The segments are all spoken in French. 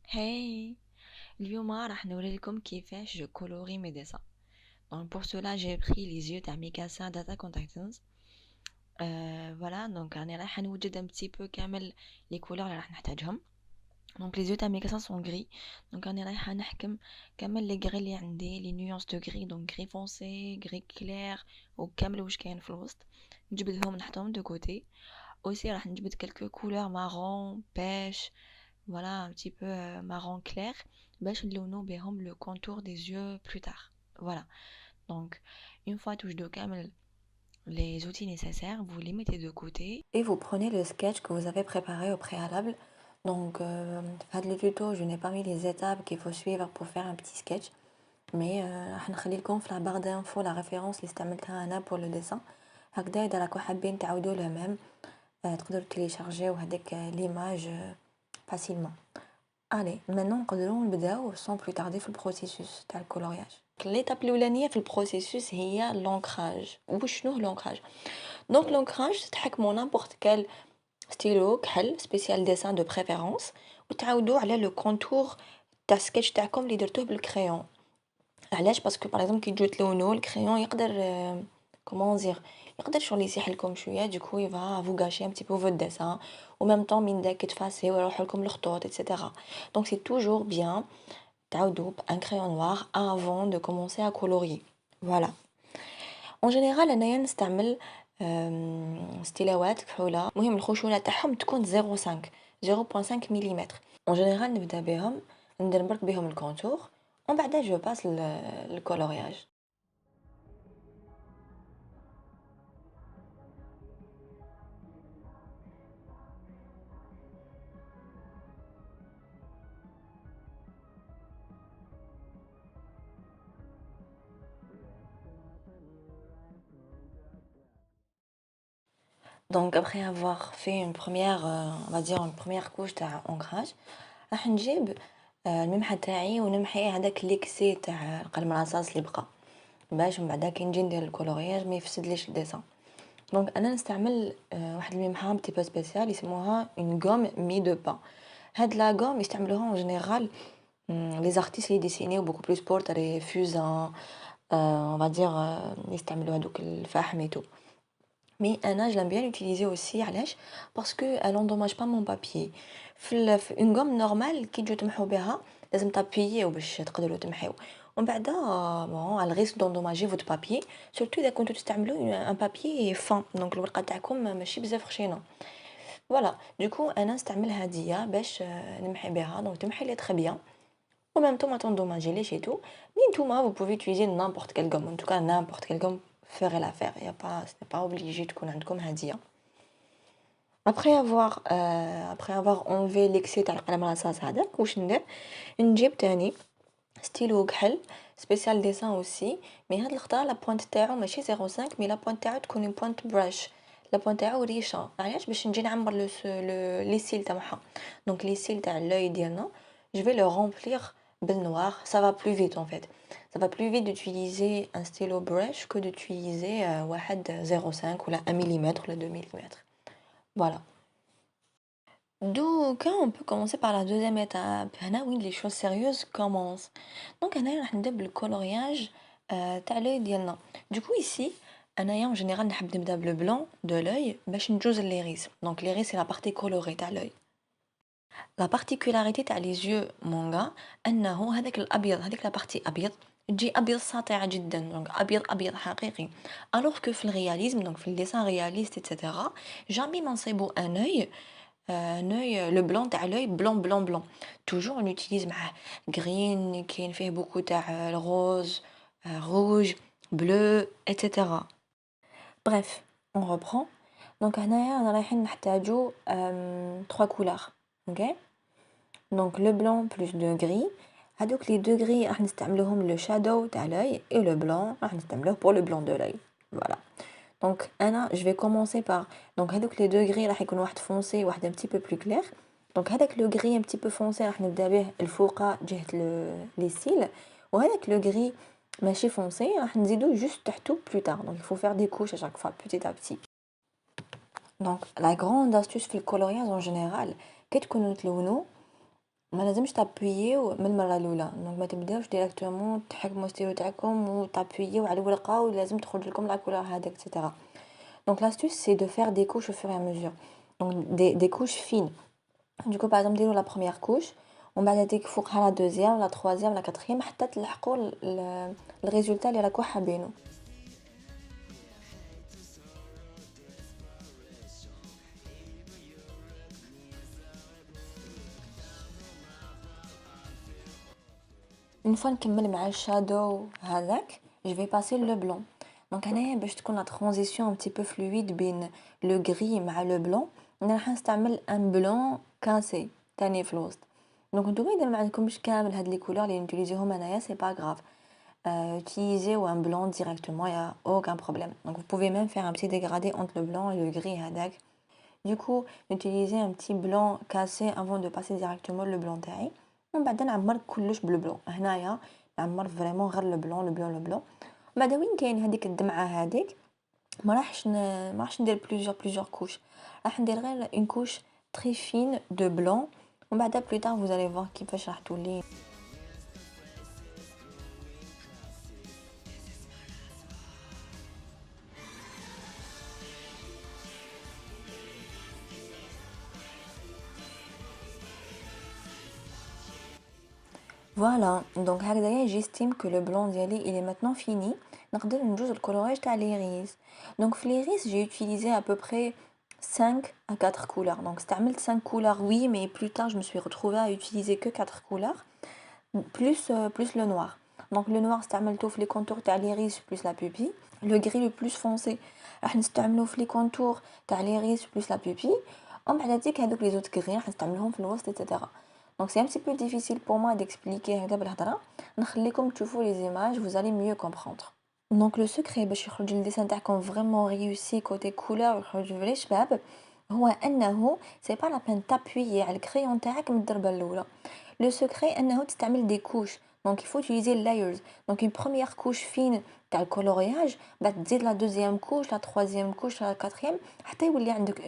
Hey, اليوم راح نوريلكم كيفاش جو كولوري مي ديسان. Donc pour cela j'ai pris les yeux تاع ميكاسا داتا كونتاكتنز. Voilà donc راني رايحة نوجد un petit peu كامل les couleurs اللي راح نحتاجهم. Donc les yeux تاع ميكاسا sont gris. Donc راني رايحة نحكم كامل les gris اللي عندي les nuances de gris donc gris foncé, gris clair وكامل واش كاين في الوسط. نجبدهم نحطهم de côté. Aussi راح نجبد quelques couleurs marron, pêche. Voilà un petit peu marron clair باش نلونو بهم le contour des yeux plus tard. Voilà donc une fois توجدوا كامل les outils nécessaires vous les mettez de côté Et vous prenez le sketch que vous avez préparé au préalable. Donc, faites le tuto, je n'ai pas mis les étapes qu'il faut suivre pour faire un petit sketch. Mais راح نخلي لكم في la barre d'infos la référence اللي استعملتها أنا pour le dessin. هكذا إذا راكم حابين تعاودوا le même تقدروا télécharger وهذيك l'image facilement. Allez, maintenant نقدروا نبداو sans plus tarder في البروسيسوس تاع الكولورياج. l'étape الأولانية في البروسيسوس هي l'ancrage. وشنو l'ancrage؟ Donc l'ancrage تحكموا n'importe quel stylo كحل spécial dessin de préférence وتعاودوا على le contour تاع sketch تاعكم اللي درتوه بالكريون. علاش؟ باسكو باغ اكزومبل كي تجو تلونو الكريون يقدر كومون دير يقدر شغل يسيح لكم شويه دوكو يفا فو غاشي ان بتي بو فوت ديسان و ميم طون من داك تفاسي ويروح لكم الخطوط ايتترا. دونك سي توجور بيان تعاودوا بان كريون نوار avant de commencer à colorier. Voilà. En général انايا نستعمل ستيلاوات كحوله مهم الخشونه تاعهم تكون 0.5 ملم. En général نبدا بهم ندير برك بهم الكونتور ومن بعد جو باس الكولورياج. Donc après avoir fait une première on va dire une première couche تاع ancrage راح نجيب الممحى تاعي ونمحي هذاك ليكسي تاع القلم الرصاص اللي بقى باش من بعد كي نجي ندير الكولورياج ما يفسدليش الديسان. دونك انا نستعمل واحد الممحى بتي بو سبيسيال يسموها une gomme mi de pain. هاد لا gomme يستعملوها en général les artistes اللي ديسينيو beaucoup plus portraits fusain on va dire يستعملوا هذوك الفحم et tout. Mais Anna, je l'aime bien l'utiliser aussi علاش parce que elle endommage pas mon papier. في une gomme normale كي تجو تمحو بها لازم تابييو باش تقدروا تمحيو ومن بعد bon elle risque d'endommager votre papier surtout إذا كنتو تستعملوا un papier fin donc الورقة تاعكم ماشي بزاف خشينة. Voilà du coup أنا نستعمل هادية باش نمحي بها donc تمحي لي très bien en même temps ما تندوماجيليش et tout. Mais نتوما vous pouvez utiliser n'importe quelle gomme en tout cas n'importe quelle gomme ferait l'affaire. Il y a pas, ce n'est pas obligé de connaître comme هادية. Après avoir enlevé l'excès تاع القلم الرصاص هذاك واش ندير نجيب تاني ستيلو كحل سبيسيال ديسان اوسي مي هاد الخطره لا بوينت تاعو ماشي 0.5 مي لا بوينت تاعو تكون اون بوينت براش. لا بوينت تاعو ريشه علاش باش نجي نعمر لي سيل تاعها. دونك لي سيل تاع لوي ديالنا je vais le remplir بالنوار. Ça va plus vite en fait. Ça va plus vite d'utiliser un stylo brush que d'utiliser واحد 0.5 ou 1 mm ou 2 mm. Voilà. Donc, on peut commencer par la deuxième étape. هنا وين les choses sérieuses commencent. Donc, هنا راح نبدا بالcoloriage تاع l'œil ديالنا. Du coup ici, أنايا en général نحب نبدا le blanc de l'œil باش نجوز l'iris. Donc l'iris c'est la partie colorée تاع l'œil. La particularité تاع les yeux manga أنه هذاك الأبيض هذيك la partie أبيض تجي أبيض ساطعة جدا donc أبيض حقيقي. Alors que في الرياليزم donc في الديسان réaliste etc. jamais ما نصيبو un œil le blanc تاع l'œil blanc. Toujours on utilise معاه green كاين فيه beaucoup تاع rose rouge bleu etc. Bref on reprend. Donc هنايا أنا رايحين نحتاجو 3 couleurs. OK. Donc le blanc plus le gris. هادوك les deux gris راح نستعملوهم le shadow تاع l'œil et le blanc راح نستعملوه pour le blanc de l'œil. Voilà. Donc أنا je vais commencer par donc هادوك les deux gris راح يكون واحد foncé واحد un petit peu plus clair. Donc هذاك le gris un petit peu foncé راح نبدا به الفوقة جهة les cils وهذاك le gris ماشي foncé راح نزيدو juste تحتو plus tard. Donc il faut faire des couches à chaque fois petit à petit. Donc la grande astuce في الcoloriage en général كي تكونوا تلونوا ما لازمش تابوييو من المرة الأولى، دونك ما تبداوش ديريكتومون تحكموا الستيلو تاعكم وتابوييو على الورقة ولازم تخرج لكم لا couleur هذاك إتسيتيرا. Donc l'astuce c'est de faire des couches au fur et à mesure. Donc des couches fines. Du coup par exemple ديروا la première couche ومن بعد هذيك فوقها la deuxième, la troisième, la quatrième حتى تلحقوا الريزولتا اللي راكم حابينه. Une fois نكمل مع الشادو هذاك je vais passer le blanc. Donc هنايا باش تكون la transition un petit peu fluide بين le gris مع le blanc انا راح نستعمل un blanc cassé تاني في الوسط. دونك نتوما اذا ما عندكمش كامل هاد لي كولور اللي نوتيليزيهم انايا سي با غراف. Utilisez un blanc directement, il n'y a aucun problème. Donc vous pouvez même faire un petit dégradé entre le blanc et le gris hadak. Du coup, utilisez un petit blanc cassé avant de passer directement le blanc taille. ومن بعد نعمر كلش بالبلون هنايا نعمر فريمون غير البلون البلون البلون. بعد وين كاين هذيك الدمعه هذيك ما راحش ندير بليزيور كوش راح ندير غير اون كوش تري فين دو بلون ومن بعد بلو تار vous allez voir كيفاش راح تولي. Voilà, donc هكذايا j'estime que le blanc ديالي il est maintenant fini. نقدر ندوز الكولوراج تاع ليريس. Donc في ليريس j'ai utilisé à peu près 5 à 4 couleurs. Donc استعملت 5 couleurs oui, mais plus tard je me suis retrouvée à utiliser que 4 couleurs plus le noir. Donc le noir استعملته في les contours تاع l'iris plus la pupille. Le gris le plus foncé راح نستعملوه في les contours تاع l'iris plus la pupille. ومن بعد هذيك هذوك les autres gris راح نستعملهم في الوسط etc. Donc c'est un petit peu difficile pour moi d'expliquer هذا بالهضره. نخليكم تشوفوا les images, vous allez mieux comprendre. Donc le secret باش يخرج الديسان تاعكم vraiment réussi côté couleur ويخرج فري شباب هو انه c'est pas la peine t'appuyer على الكريون تاعك من الضربه الاولى. Le secret انه تستعمل des couches. Donc il faut utiliser layers. Donc une première couche fine تاع الكولورياج بعد تزيد la deuxième couche, la troisième couche, la quatrième حتى يولي عندك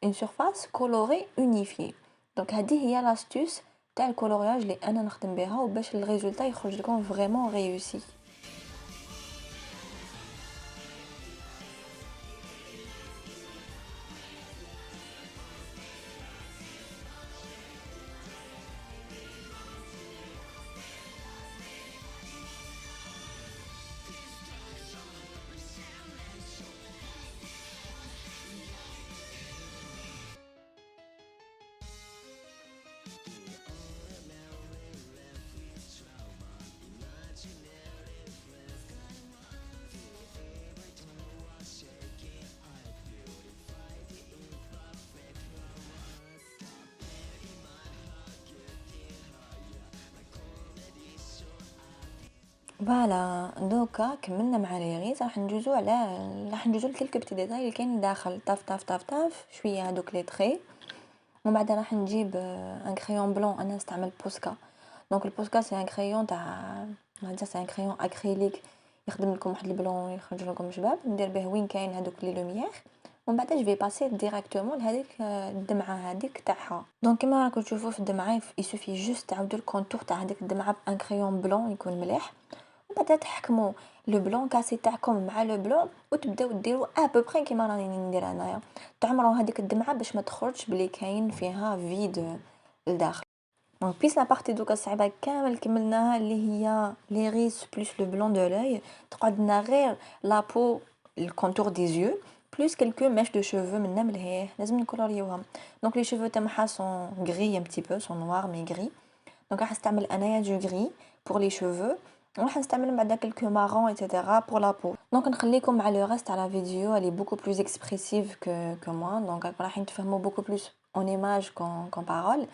une surface colorée unifiée. Donc هذه هي l'astuce تاع الكولورياج اللي انا نخدم بها وباش الريزولتا يخرج لكم فريمون réussi. فوالا دوكا كملنا مع ليغيز راح ندوزو لكلك بتي ديتاي اللي كاين داخل طاف طاف طاف طاف شويه هذوك لي تري. ومن بعد راح نجيب ان كريون بلون انا نستعمل بوسكا. دونك البوسكا سي ان كريون تاع هذا سي ان كريون اكريليك يخدم لكم واحد البلون يخرج لكم شباب ندير به وين كاين هذوك لي لوميير. ومن بعد جو في باسي ديريكتومون لهذيك الدمعه هذيك تاعها. دونك كما راكم تشوفوا في الدمعه يسوفي جوست تعاودوا الكونتور تاع هذيك الدمعه بان كريون بلون يكون مليح. وبعد تحكموا لو بلون كاسي تاعكم مع لو بلون وتبداو ديروا ابوبري كيما راني ندير انايا تعمروا هذيك الدمعه باش ما تخرجش بلي كاين فيها فيد لداخل. دونك بيس لا بارتي دوكا الصعيبه كامل كملناها اللي هي لي ريس بلس لو بلون دو لوي. تقعد لنا غير لا بو الكونتور دي زيو بلس كلكو ميش دو شوفو منا من الهيه لازم نكولوريوهم. دونك لي شوفو تاعها سون غري ان بتي بو سون نوار مي غري. دونك راح نستعمل انايا دو غري بور لي شوفو وراح نستعمل بعدا كلكو مارون ايتترا بور لا بو. دونك نخليكم مع لو ريست على فيديو اللي بوكو بلوس اكسبريسيف que moi. Donc راح تفهموا beaucoup plus en image qu'en parole.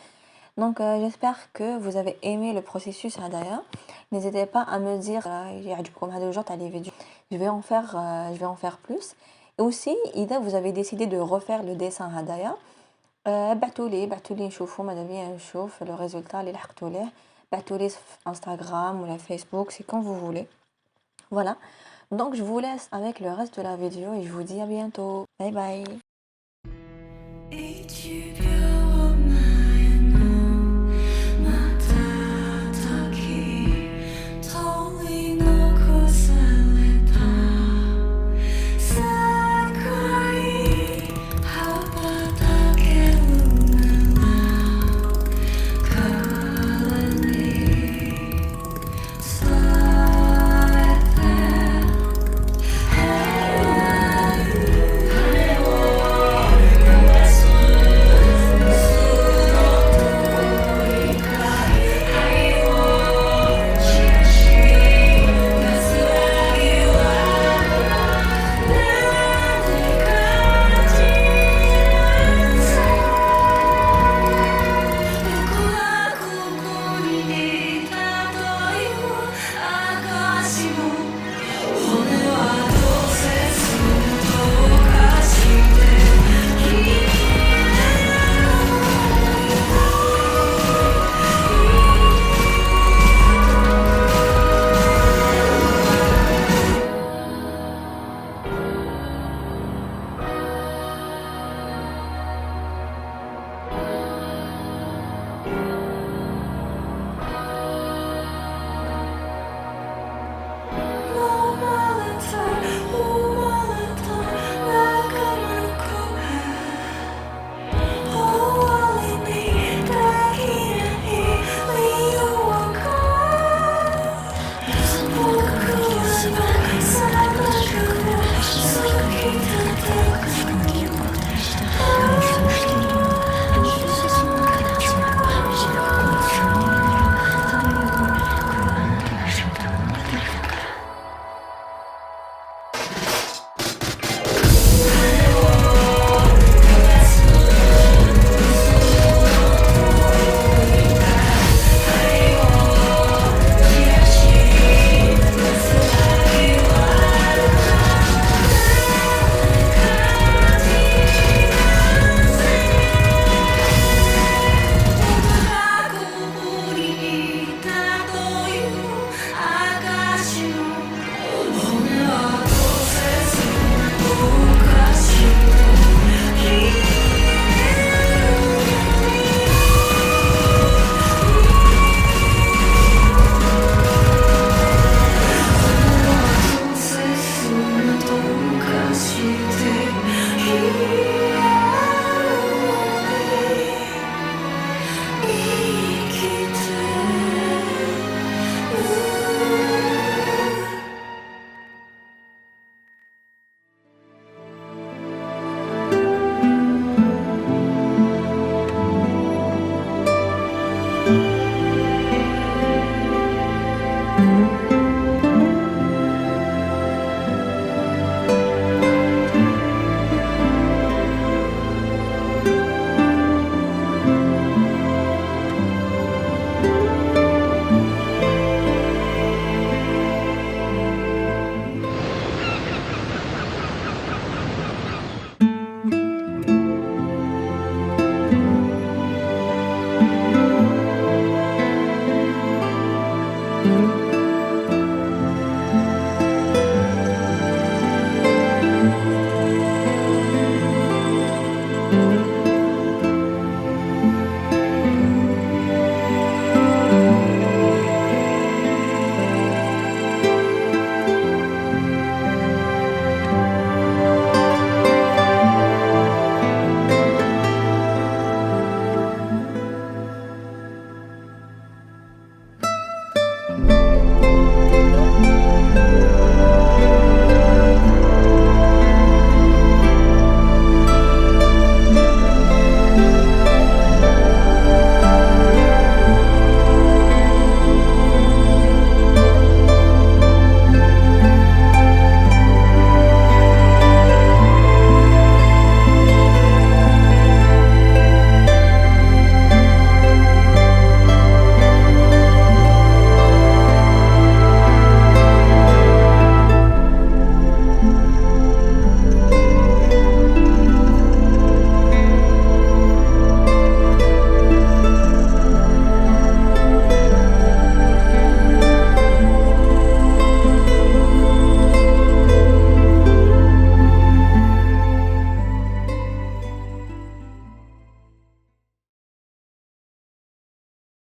Donc j'espère que vous avez aimé le processus هدايا. N'hésitez pas à me dire يعجبكم هذا الجو تاع لي فيديو. Je vais en faire plus. Et aussi إذا vous avez décidé de refaire le dessin هدايا بعتولي نشوفو ماذا بيا نشوف لو ريزولتا اللي لحقتو ليه. بعتولي في Instagram ou la Facebook, c'est quand vous voulez. Voilà. Donc je vous laisse avec le reste de la vidéo et je vous dis à bientôt. Bye bye.